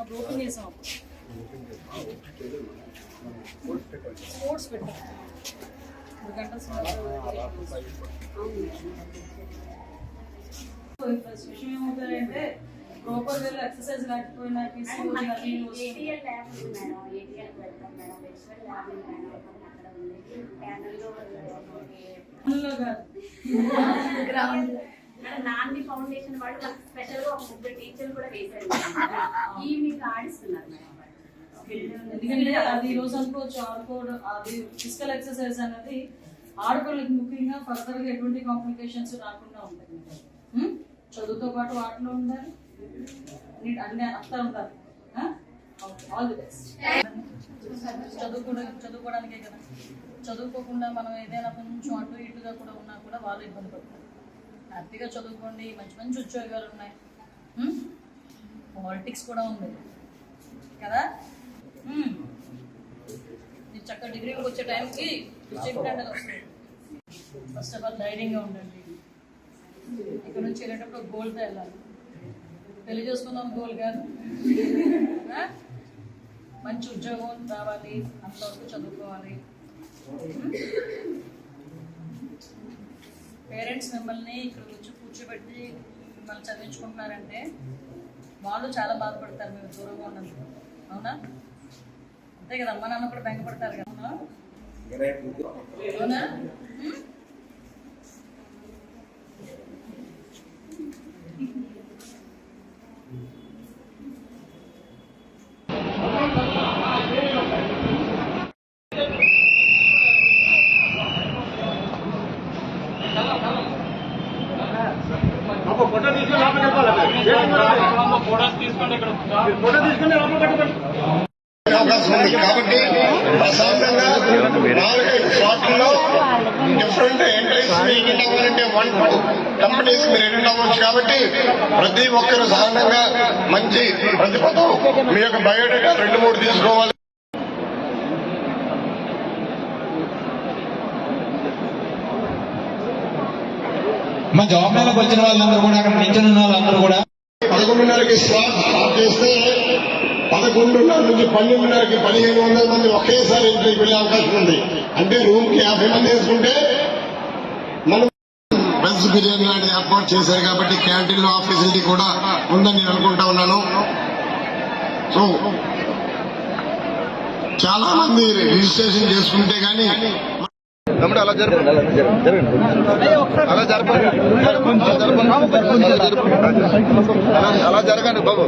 Broking చేసాం sports పెట్టాం 2 గంటల ఫస్ట్ విషయం ఏమవుతాయంటే ప్రాపర్ వేలో ఎక్సర్సైజ్ లేకపోయినా నాంది ఫౌండేషన్ వాళ్ళు స్పెషల్ గా ఒక 3 టీచర్లు కూడా వేశారు. ఈవినింగ్ ఆడిస్తున్నారు మేడం. ఎందుకంటే అది ఈ రోజు అనుకోవచ్చు ఆడుకోవడం, అది ఫిజికల్ ఎక్సర్సైజ్ అనేది ఆడుకోవడానికి ముఖ్యంగా ఫర్దర్ గా ఎటువంటి కాంప్లికేషన్స్ రాకుండా ఉంటాయి. చదువుతో పాటు ఆటలో ఉండాలి, అన్ని అంతా ఉండాలి. All the best. చదువుకోవడానికే కదా, చదువుకోకుండా మనం ఏదైనా కొంచెం అటు ఇటుగా కూడా ఉన్నా కూడా వాళ్ళు ఇబ్బంది పడతారు. హ్యాపీగా చదువుకోండి, మంచి మంచి ఉద్యోగాలు ఉన్నాయి, పాలిటిక్స్ కూడా ఉంది కదా. మీరు చక్కగా డిగ్రీకి వచ్చే టైంకి డిస్ట్రిక్ట్ వస్తుంది. ఫస్ట్ ఆఫ్ ఆల్ ధైర్యంగా ఉండండి. ఇక్కడ నుంచి వెళ్ళేటప్పుడు గోల్తో వెళ్ళాలి. పెళ్లి చేసుకుందాం గోల్ కాదు, మంచి ఉద్యోగం రావాలి, అంతవరకు చదువుకోవాలి. పేరెంట్స్ మిమ్మల్ని ఇక్కడ వచ్చి కూర్చోబెట్టి మిమ్మల్ని చదివించుకుంటున్నారంటే వాళ్ళు చాలా బాధపడతారు మీరు దూరంగా ఉన్నందుకు. అవునా? అంతే కదా, అమ్మ నాన్న కూడా బెంగపడతారు కదా. అవునా? అవకాశం ఉంది కాబట్టి ప్రశాంతంగా 4-5 స్లాట్లలో డిఫరెంట్ ఎంట్రీస్ అటెండ్ అవ్వాలంటే 1-2 కంపెనీస్ మీరు అటెండ్ అవ్వచ్చు. కాబట్టి ప్రతి ఒక్కరు సాధారణంగా మంచి ప్రతిభతో మీ యొక్క బయోడేటా 2-3 తీసుకోవాలి. మా జాబ్ మేళకు వచ్చిన వాళ్ళందరూ కూడా అక్కడ నిల్చొని ఉన్న వాళ్ళందరూ కూడా 11:30కి స్లాట్ స్టార్ట్ చేస్తే 11:30 నుంచి 12:30కి 1500 మంది ఒకేసారి ఎంట్రీకి వెళ్లే అవకాశం ఉంది. అంటే రూమ్ కి 50 మంది వేసుకుంటే మనం వెజ్ బిర్యానీ లాంటిది ఏర్పాటు చేశారు కాబట్టి క్యాంటీన్ లో ఆ ఫెసిలిటీ కూడా ఉందని నేను అనుకుంటా ఉన్నాను. సో చాలా మంది రిజిస్ట్రేషన్ చేసుకుంటే గానీ అలా జరపండి అలా జరగండి బాబు.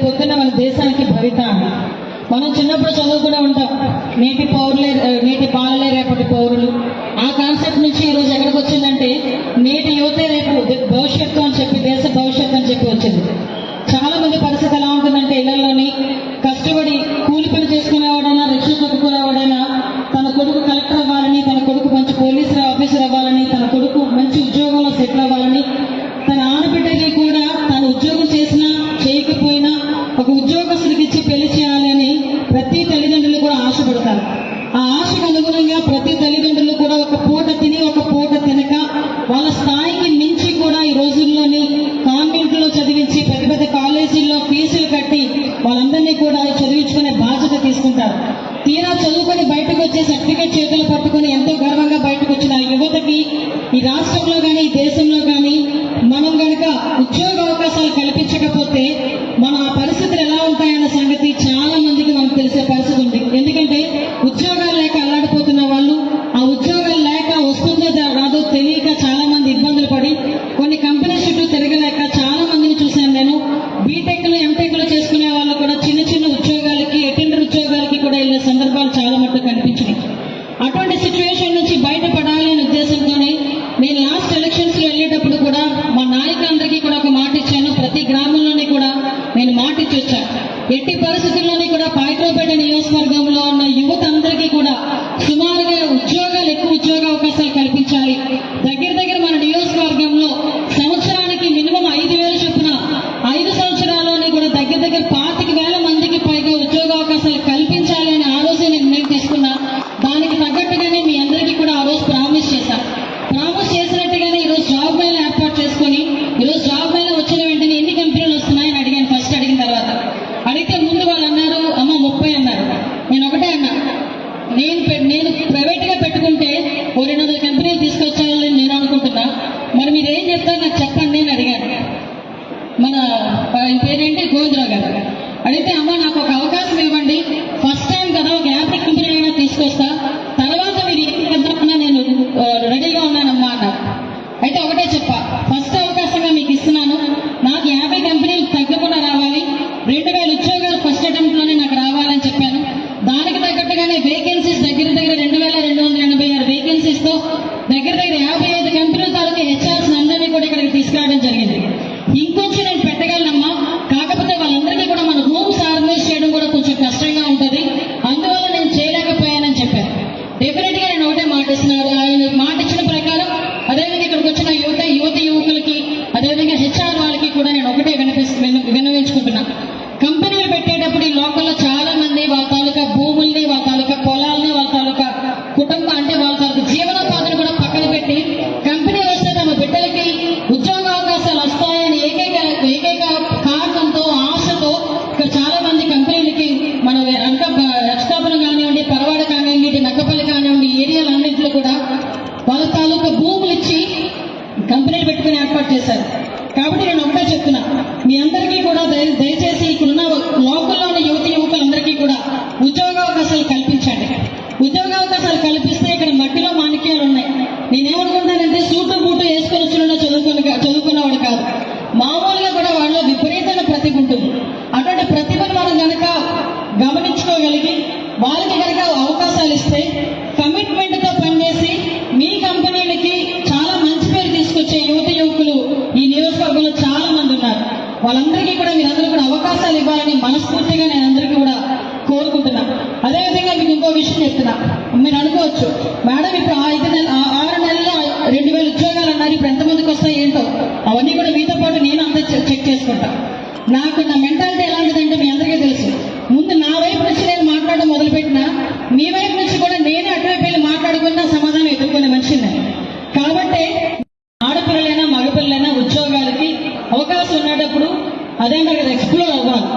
పొద్దున్న మన దేశానికి భవిత. మనం చిన్నప్పుడు చదువుకునే ఉంటాం, నేటి బాలలే రేపటి పౌరులు. ఆ కాన్సెప్ట్ నుంచి ఈరోజు ఎక్కడికి వచ్చిందంటే నేటి యువతే రేపు భవిష్యత్తు అని చెప్పి, దేశ భవిష్యత్తు అని చెప్పి వచ్చింది. చాలా మంది పరిస్థితి ఎలా ఉంటుందంటే ఇళ్లలోని కష్టపడి కూలి పని చేసుకునేవాడైనా, రిక్షా కొట్టుకునేవాడైనా తన కొడుకు కలెక్టర్ అవ్వాలని, తన కొడుకు మంచి పోలీసు ఆఫీసర్ అవ్వాలని, తన కొడుకు మంచి ఉద్యోగంలో సెటిల్ అవ్వాలని, తన ఆడబిడ్డకి కూడా తను ఉద్యోగం చేసినా చేయకపోయినా ఒక ఉద్యోగస్తుడికి ఇచ్చి పెళ్లి చేయాలని ప్రతి తల్లిదండ్రులు కూడా ఆశపడతారు. ఆ ఆశకు అనుగుణంగా ప్రతి తల్లిదండ్రులు కూడా ఒక పూట తిని ఒక పూట తినక వాళ్ళ స్థాయికి మించి కూడా ఈ రోజుల్లోని కాన్వెంట్ లో చదివించి పెద్ద పెద్ద కాలేజీల్లో ఫీజులు కట్టి వాళ్ళందరినీ కూడా చదివించుకునే బాధ్యత తీసుకుంటారు. తీరా చదువుకొని బయటకు వచ్చే సర్టిఫికేట్ చేతులు పట్టుకుని ఎంతో గర్వంగా బయటకు వచ్చిన యువతకి ఈ రాష్ట్రంలో కానీ ఈ దేశంలో కానీ మనం కనుక ఉద్యోగ అవకాశాలు కల్పించకపోతే మన ఆ పరిస్థితులు ఎలా ఉంటాయన్న సంగతి చాలా మందికి మనకు తెలిసే పరిస్థితి ఉంది. ఎందుకంటే ఉద్యోగాలు లేక అల్లాడిపోతున్న వాళ్ళు, ఆ ఉద్యోగాలు లేక వస్తుందో రాదో తెలియక ఎట్టి పరిస్థితుల్లోని కూడా పాయకరావుపేట నియోజకవర్గంలో ఉన్న యువత అందరికీ కూడా సుమారుగా ఎక్కువ ఉద్యోగ అవకాశాలు కల్పించాలి. దగ్గర దగ్గర మన నియోజకవర్గంలో సంవత్సరానికి మినిమం 5,000 చొప్పున 5 సంవత్సరాల్లోనే కూడా దగ్గర దగ్గర 25,000 మందికి పైగా ఉద్యోగ అవకాశాలు కల్పించాలి అని ఆ రోజే నిర్ణయం తీసుకున్నా. దానికి తగ్గట్టుగానే మీ అందరికీ కూడా ఆ రోజు ప్రామిస్ చేసినట్టుగానే ఈరోజు జాబ్ మేళా ఏర్పాటు చేసుకుని ఈరోజు జాబ్ మేళా వచ్చిన వెంటనే ఎన్ని కంపెనీలు వస్తున్నాయని అడిగాను. ఫస్ట్ అడిగిన తర్వాత అడిగితే ముందు వాళ్ళు అన్నారు అమ్మ 30 అన్నారు. నేను ఒకటే అన్నా, నేను ప్రైవేట్ గా పెట్టుకుంటే 200 కంపెనీలు తీసుకొచ్చాలని నేను అనుకుంటున్నా, మరి మీరు ఏం చెప్తారు నాకు చెప్పండి అని అడిగాను. మన పేరేంటి గోవిందరావు గారు అడిగితే అమ్మ నాకు ఒక అవకాశం ఇవ్వండి, ఫస్ట్ టైం కదా ఒక 50 కంపెనీలైనా తీసుకొస్తా, తర్వాత మీరు ఏం చేద్దామన్నా నేను రెడీగా ఉన్నానమ్మా అన్నారు. అయితే ఒకటే చెప్పా, ఫస్ట్ అవకాశంగా మీకు ఇస్తున్నాను, నాకు 50 కంపెనీలు తగ్గకుండా రావాలి, 2,000 ఉద్యోగాలు ఫస్ట్ అటెంప్ట్ లోనే నాకు రావాలని చెప్పాను. దానికి తగ్గట్టుగానే వేకెన్సీస్ దగ్గర దగ్గర 2,286 వేకెన్సీస్ తో దగ్గర దగ్గర 55 కంపెనీల తాలూకు హెచ్ఆర్స్ అందరినీ కూడా ఇక్కడికి తీసుకురావడం జరిగింది. ఇంకొంచెం నేను పెట్టగలనమ్మా, కాకపోతే వాళ్ళందరికీ కూడా మన రూమ్స్ ఆర్గనైజ్ చేయడం కూడా కొంచెం కష్టంగా ఉంటుంది, అందువల్ల నేను చేయలేకపోయానని చెప్పాను. డెఫినెట్ గా నేను ఒకటే మాట ఇస్తున్నాను, ఆయన మాట ఇచ్చిన ప్రకారం అదేవిధంగా ఇక్కడికి వచ్చిన యువకులకి అదేవిధంగా హెచ్ఆర్ వాళ్ళకి కూడా నేను ఒకటే విన్నవించుకుంటున్నా. కంపెనీలు పెట్టేటప్పుడు ఈ లోకల్లో చాలా మంది వాళ్ళ తాలూకా భూముల్ని, వాళ్ళ తాలూకా పొలాలని, వాళ్ళ తాలూకా కుటుంబం అంటే వాళ్ళ తాలూకా జీవనోపాధిని కూడా పక్కన పెట్టి కంపెనీ వస్తే తమ బిడ్డలకి ఉద్యోగ అవకాశాలు వస్తాయని ఏకైక కారణంతో ఆశతో ఇక్కడ చాలా మంది కంపెనీలకి మన రక్షాపురం కానివ్వండి, పరవాడ కానివ్వండి, ఇటు నక్కపల్లి కానివ్వండి, ఏరియాలన్నింటిలో కూడా వాళ్ళ తాలూకా భూములు ఇచ్చి కంపెనీలు పెట్టుకుని ఏర్పాటు చేశారు. కాబట్టి నేను ఒకటే చెప్తున్నా, మీ అందరికీ కూడా దయచేసి ఇక్కడున్న లోకల్లో ఉన్న యువకులందరికీ కూడా ఉద్యోగ అవకాశాలు కల్పించండి. ఉద్యోగ అవకాశాలు కల్పిస్తే ఇక్కడ మట్టిలో మాణిక్యాలు ఉన్నాయి. నేనేమనుకుంటానంటే సూటు బూటు వేసుకొని వచ్చిన చదువుకున్నవాడు కాదు, మామూలుగా కూడా వాళ్ళలో విపరీతమైన ప్రతిభ ఉంటుంది. అటువంటి ప్రతిభను మనం కనుక గమనించుకోగలిగి వాళ్ళకి కనుక అవకాశాలు ఇస్తే కమిట్మెంట్ తో పనిచేసి మీ కంపెనీలకి చాలా మంచి పేరు తీసుకొచ్చే యువకులు ఈ నియోజకవర్గంలో చాలా మంది ఉన్నారు. వాళ్ళందరికీ కూడా మీరందరూ కూడా అవకాశాలు ఇవ్వాలని మనస్ఫూర్తిగా నేను అందరికీ కూడా కోరుకుంటున్నా. అదేవిధంగా మీకు ఇంకో విషయం చెప్తున్నా, మీరు అనుకోవచ్చు మేడం ఇప్పుడు 6 నెలల్లో 2,000 ఉద్యోగాలు అన్నారు, ఇప్పుడు ఎంతమందికి వస్తాయి ఏంటో అవన్నీ కూడా మీతో పాటు నేను అంతా చెక్ చేసుకుంటా. నాకు నా మెంటాలిటీ ఎలాంటిదంటే మీ అందరికీ తెలుసు, ముందు నా వైపు నుంచి నేను మాట్లాడడం మొదలుపెట్టినా మీ వైపు నుంచి కూడా నేనే అటువైపు వెళ్ళి మాట్లాడుకున్నా సమాధానం ఎదుర్కొనే మనిషిని. కాబట్టి ఆడపిల్లలైనా మగపిల్లలైనా ఉద్యోగాలకి అవకాశం ఉన్నప్పుడు అదేంటారు కదా, ఎక్స్ప్లోర్ అవ్వాలి,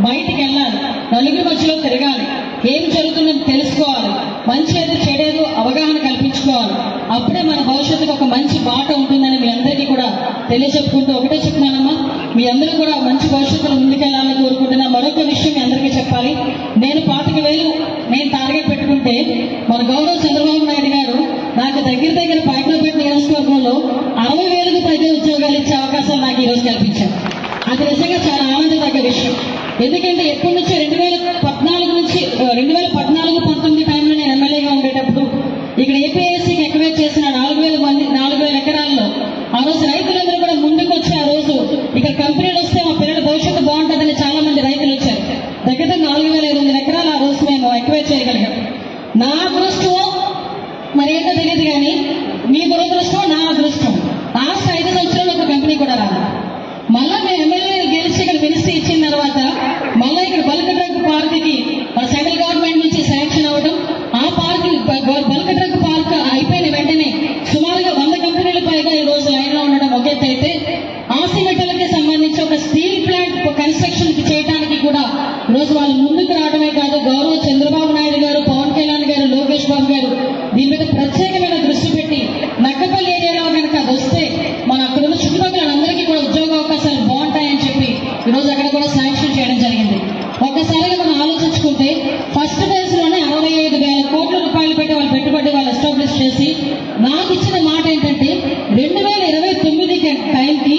బయటికి వెళ్ళాలి, నలుగురి మధ్యలో తిరగాలి, ఏం జరుగుతుందని తెలుసుకోవాలి, మంచి ఏదో చెడేదో అవగాహన కల్పించుకోవాలి. అప్పుడే మన భవిష్యత్తుకు ఒక మంచి బాట ఉంటుందని మీ అందరికీ కూడా తెలియచెప్పుకుంటూ ఒకటే చెప్తున్నానమ్మా, మీ అందరూ కూడా మంచి భవిష్యత్తులో ముందుకెళ్లాలని కోరుకుంటున్నా. మరొక విషయం మీ అందరికీ చెప్పాలి, నేను 25,000 నేను టార్గెట్ పెట్టుకుంటే మన గౌరవ చంద్రబాబు నాయుడు గారు నాకు దగ్గర దగ్గర పాయకరావుపేట నియోజకవర్గంలో 60,000కు పైగా ఉద్యోగాలు ఇచ్చే అవకాశాలు నాకు ఈరోజు కల్పించారు. అది నిజంగా చాలా ఆనందదగ్గ విషయం. ఎందుకంటే ఎప్పటి నుంచి 2014-19 టైంలో నేను ఎమ్మెల్యేగా ఉండేటప్పుడు ఇక్కడ ఏపీఎస్సీకి ఎక్వైర్ చేసిన 4,000 ఎకరాల్లో ఆ రోజు రైతులందరూ కూడా ముందుకు వచ్చి ఆ రోజు ఇక్కడ కంపెనీలు వస్తే మా పిల్లల భవిష్యత్తు బాగుంటుందని చాలా మంది రైతులు వచ్చారు. దగ్గర 4,500 ఎకరాలు ఆ రోజు మేము ఎక్వైర్ చేయగలిగాం. నా అదృష్టం మరేంటో తెలియదు కానీ మీ దురదృష్టం నా అదృష్టం, లాస్ట్ 5 సంవత్సరాలు ఒక కంపెనీ కూడా రాదు. మళ్ళా మేము ఎమ్మెల్యే గెలిచి ఇక్కడ మినిస్ట్రీ ఇచ్చిన తర్వాత మళ్ళీ ఇక్కడ బల్క్ డ్రగ్ పార్క్కి మన సెంట్రల్ గవర్నమెంట్ నుంచి శాంక్షన్ అవ్వడం, ఆ పార్క్ బల్క్ డ్రగ్ పార్క్ అయిపోయిన వెంటనే సుమారుగా 100 కంపెనీల పైగా ఈ రోజు లైన్ లో ఉండడం ఒక ఎత్తు అయితే, ఆసిమెటల్కి సంబంధించి ఒక స్టీల్ ప్లాంట్ కన్స్ట్రక్షన్ చేయడానికి కూడా రోజు వాళ్ళు ముందుకు రావడమే కాదు, గౌరవ చంద్రబాబు నాయుడు గారు, పవన్ కళ్యాణ్ గారు, లోకేష్ బాబు గారు దీని మీద ప్రత్యేకమైన దృష్టి పెట్టి నక్కపల్లి ఏరియాలో కనుక అది వస్తే మన అక్కడ ఉన్న చుట్టుపక్కల అందరికీ కూడా ఉద్యోగ అవకాశాలు బాగుంటాయని చెప్పి ఈరోజు అక్కడ కూడా శాంక్షన్ చేయడం జరిగింది. ఒక్కసారిగా మనం ఆలోచించుకుంటే ఫస్ట్ ఫేజ్ లోనే 65,000 కోట్ల రూపాయలు పెట్టి వాళ్ళు పెట్టుబడి వాళ్ళు ఎస్టాబ్లిష్ చేసి నాకు ఇచ్చిన మాట ఏంటంటే 2029 టైంకి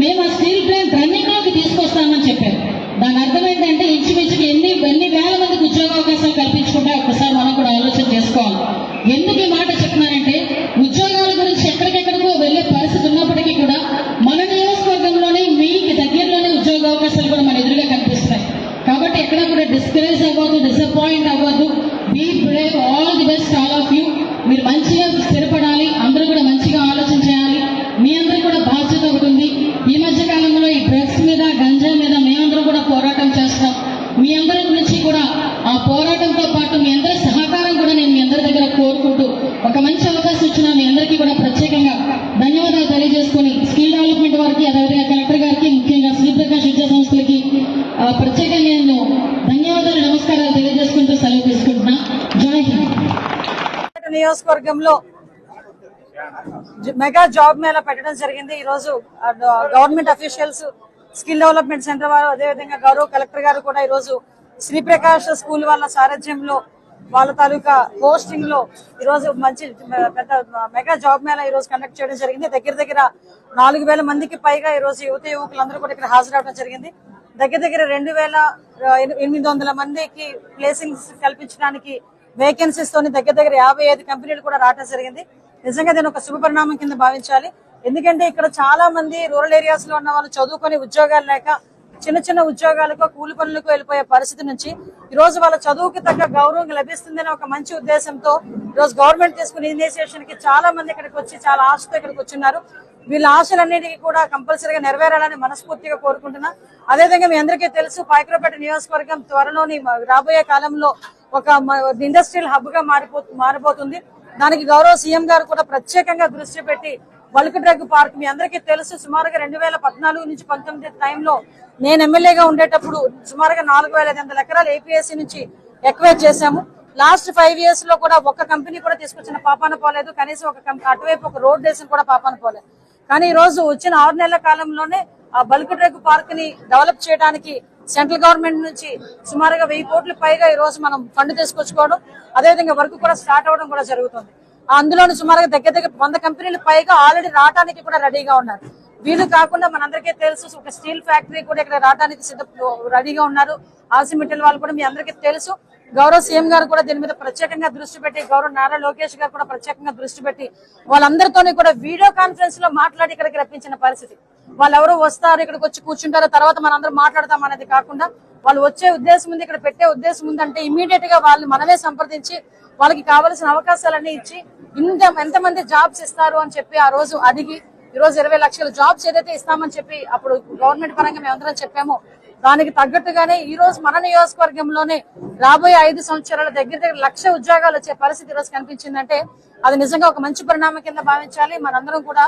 మేము ఆ స్టీల్ ప్లాంట్ రన్నింగ్ లోకి తీసుకొస్తామని చెప్పారు. దాని అర్థం ఏంటంటే ఇంచుమించుకి ఎన్ని వేల మందికి ఉద్యోగ అవకాశాలు కల్పించుకుంటే ఒక్కసారి మనం కూడా ఆలోచన చేసుకోవాలి. ఎందుకు ఈ మాట చెప్తున్నానంటే ఉద్యోగాల గురించి ఎక్కడికెక్కడికో వెళ్లే పరిస్థితి ఉన్నప్పటికీ కూడా మన నియోజకవర్గంలోనే మీకు దగ్గరలోనే ఉద్యోగ అవకాశాలు కూడా మన ఎదురుగా కనిపిస్తున్నాయి. కాబట్టి మీ అందరి నుంచి కూడా ఆ పోరాటంతో పాటు మీ అందరి సహకారం కూడా నేను మీ అందరి దగ్గర కోరుకుంటూ ఒక మంచి అవకాశం ఇచ్చిన మీ అందరికీ కూడా ప్రత్యేకంగా ధన్యవాదాలు తెలియజేసుకుని స్కిల్ డెవలప్మెంట్ వారికి అదేవిధంగా కలెక్టర్ గారికి ముఖ్యంగా శ్రీప్రకాష్ విద్యా సంస్థలకి ప్రత్యేకంగా నేను ధన్యవాదాలు నమస్కారాలు తెలియజేసుకుంటూ సెలవు తీసుకుంటున్నా. జై హింద్. నియోజకవర్గంలో మెగా జాబ్ మేళా పెట్టడం జరిగింది. ఈ రోజు government officials, skill development centre వారు, అదేవిధంగా గౌరవ కలెక్టర్ గారు కూడా ఈ రోజు శ్రీప్రకాష్ స్కూల్ వాళ్ళ సారథ్యంలో వాళ్ళ తాలూకా హోస్టింగ్ లో ఈ రోజు మంచి పెద్ద మెగా జాబ్ మేళా ఈ రోజు కండక్ట్ చేయడం జరిగింది. దగ్గర 4,000 మందికి పైగా ఈ రోజు యువకులందరూ కూడా ఇక్కడ హాజరవడం జరిగింది. దగ్గర 2,800 మందికి ప్లేసింగ్స్ కల్పించడానికి వేకెన్సీస్ తోని దగ్గర 55 కంపెనీలు కూడా రావడం జరిగింది. నిజంగా దీని ఒక శుభ పరిణామం కింద భావించాలి. ఎందుకంటే ఇక్కడ చాలా మంది రూరల్ ఏరియాస్ లో ఉన్న వాళ్ళు చదువుకొని ఉద్యోగాలు లేక చిన్న ఉద్యోగాలకు, కూలి పనులకు వెళ్ళిపోయే పరిస్థితి నుంచి ఈ రోజు వాళ్ళ చదువుకి తగ్గ గౌరవం లభిస్తుందనే ఒక మంచి ఉద్దేశంతో ఈ రోజు గవర్నమెంట్ తీసుకున్న ఇనిషియేషన్ కి చాలా మంది ఇక్కడికి వచ్చి చాలా ఆశతో ఇక్కడికి వచ్చిన్నారు. వీళ్ళ ఆశలన్నిటికీ కూడా కంపల్సరీగా నెరవేరాలని మనస్ఫూర్తిగా కోరుకుంటున్నా. అదేవిధంగా మీ అందరికీ తెలుసు, పాయకరావుపేట నియోజకవర్గం త్వరలోని రాబోయే కాలంలో ఒక ఇండస్ట్రియల్ హబ్ గా మారిపోతుంది. దానికి గౌరవ సీఎం గారు కూడా ప్రత్యేకంగా దృష్టి పెట్టి బల్క్ డ్రగ్ పార్క్, మీ అందరికీ తెలుసు, సుమారుగా 2014 నుంచి 19 టైంలో నేను ఎమ్మెల్యేగా ఉండేటప్పుడు సుమారుగా 4,500 ఎకరాలు ఏపీఎస్సీ నుంచి ఎక్వైర్ చేశాము. లాస్ట్ 5 years లో కూడా ఒక్క కంపెనీ కూడా తీసుకొచ్చిన పాపాన పోలేదు. కనీసం అటువైపు ఒక రోడ్ వేసిన కూడా పాపాన పోలేదు. కానీ ఈ రోజు వచ్చిన 6 నెలల కాలంలోనే ఆ బల్క్ డ్రగ్ పార్క్ ని డెవలప్ చేయడానికి సెంట్రల్ గవర్నమెంట్ నుంచి సుమారుగా 1,000 కోట్ల పైగా ఈ రోజు మనం ఫండ్ తీసుకొచ్చుకోవడం, అదేవిధంగా వర్క్ కూడా స్టార్ట్ అవడం కూడా జరుగుతుంది. అందులోని సుమారుగా దగ్గర 100 కంపెనీలు పైగా ఆల్రెడీ రావడానికి కూడా రెడీగా ఉన్నారు. వీళ్ళు కాకుండా మనందరికీ తెలుసు, ఒక స్టీల్ ఫ్యాక్టరీ కూడా ఇక్కడ రావడానికి రెడీగా ఉన్నారు. ఆసిమిట్టల్ వాళ్ళు కూడా మీ అందరికీ తెలుసు. గౌరవ సీఎం గారు కూడా దీని మీద ప్రత్యేకంగా దృష్టి పెట్టి, గౌరవ నారా లోకేష్ గారు కూడా ప్రత్యేకంగా దృష్టి పెట్టి వాళ్ళందరితోనే కూడా వీడియో కాన్ఫరెన్స్ లో మాట్లాడి ఇక్కడికి రప్పించిన పరిస్థితి. వాళ్ళు ఎవరో వస్తారు, ఇక్కడికి వచ్చి కూర్చుంటారు, తర్వాత మనందరం మాట్లాడతాం అనేది కాకుండా వాళ్ళు వచ్చే ఉద్దేశం ఉంది, ఇక్కడ పెట్టే ఉద్దేశం ఉందంటే ఇమీడియట్ గా వాళ్ళు మనమే సంప్రదించి వాళ్ళకి కావాల్సిన అవకాశాలన్నీ ఇచ్చి ఎంతమంది జాబ్స్ ఇస్తారు అని చెప్పి ఆ రోజు అడిగి ఈ రోజు 20 లక్షల జాబ్స్ ఏదైతే ఇస్తామని చెప్పి అప్పుడు గవర్నమెంట్ పరంగా మేమందరం చెప్పామో దానికి తగ్గట్టుగానే ఈ రోజు మన నియోజకవర్గంలోనే రాబోయే 5 సంవత్సరాల దగ్గర 1,00,000 ఉద్యోగాలు వచ్చే పరిస్థితి ఈ రోజు కనిపించిందంటే అది నిజంగా ఒక మంచి పరిణామం కింద భావించాలి. మనందరం కూడా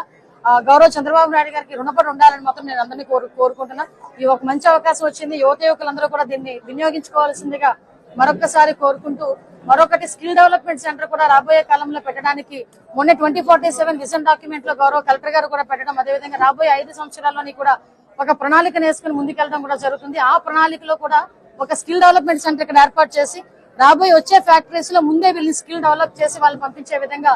గౌరవ చంద్రబాబు నాయుడు గారికి రుణపడి ఉండాలని మాత్రం నేను అందరినీ కోరుకుంటున్నా. ఈ ఒక మంచి అవకాశం వచ్చింది, యువకులందరూ కూడా దీన్ని వినియోగించుకోవాల్సిందిగా మరొకసారి కోరుకుంటూ, మరొకటి స్కిల్ డెవలప్మెంట్ సెంటర్ కూడా రాబోయే కాలంలో పెట్టడానికి మొన్న 2047 విజన్ డాక్యుమెంట్ లో గౌరవ కలెక్టర్ గారు కూడా పెట్టడం, అదేవిధంగా రాబోయే 5 సంవత్సరాల్లోని కూడా ఒక ప్రణాళికను వేసుకుని ముందుకెళ్ళడం కూడా జరుగుతుంది. ఆ ప్రణాళికలో కూడా ఒక స్కిల్ డెవలప్మెంట్ సెంటర్ ఇక్కడ ఏర్పాటు చేసి రాబోయే వచ్చే ఫ్యాక్టరీస్ లో ముందే వీళ్ళని స్కిల్ డెవలప్ చేసి వాళ్ళు పంపించే విధంగా